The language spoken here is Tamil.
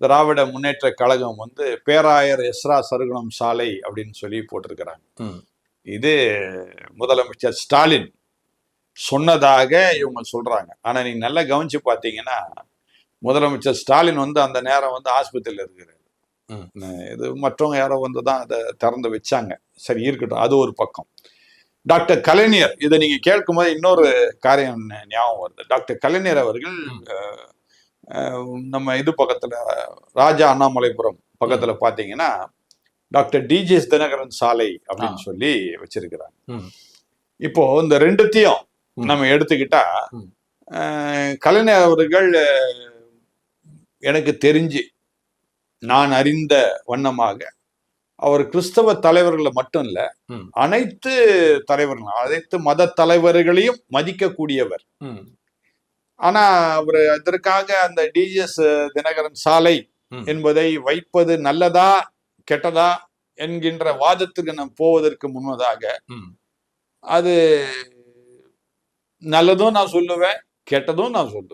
திராவிட முன்னேற்ற கழகம் வந்து பேராயர் எஸ்ரா சருகுணம் சாலை அப்படின்னு சொல்லி போட்டிருக்கிறாங்க. இது முதலமைச்சர் ஸ்டாலின் சொன்னதாக இவங்க சொல்றாங்க. ஆனா நீங்க நல்லா கவனிச்சு பாத்தீங்கன்னா முதலமைச்சர் ஸ்டாலின் வந்து அந்த நேரம் வந்து ஆஸ்பத்திரியில இருக்கிறாரு. இது மற்றவங்க யாரோ வந்துதான் அதை திறந்து வச்சாங்க. சரி, இருக்கட்டும், அது ஒரு பக்கம். டாக்டர் கலைஞர், இதை நீங்க கேட்கும் போது இன்னொரு காரியம் ஞாபகம் வருது. டாக்டர் கலைஞர் அவர்கள் நம்ம இது பக்கத்துல ராஜா அண்ணாமலைபுரம் பக்கத்துல பாத்தீங்கன்னா டாக்டர் டிஜிஎஸ் தினகரன் சாலை அப்படின்னு சொல்லி வச்சிருக்கிறாங்க. இப்போ இந்த ரெண்டுத்தையும் நம்ம எடுத்துக்கிட்டா கலைஞர் அவர்கள் எனக்கு தெரிஞ்சு நான் அறிந்த வண்ணமாக அவர் கிறிஸ்தவ தலைவர்களை மட்டும் இல்ல, அனைத்து தலைவர்களும், அனைத்து மத தலைவர்களையும் மதிக்கக்கூடியவர். ஆனா அவர் இதற்காக அந்த டிஜிஎஸ் தினகரன் சாலை என்பதை வைப்பது நல்லதா கெட்டதா என்கின்ற வாதத்துக்கு நாம் போவதற்கு முன்னதாக அது நல்லதும் நான் சொல்லுவேன், கெட்டதும் நான் சொல்லுவேன்.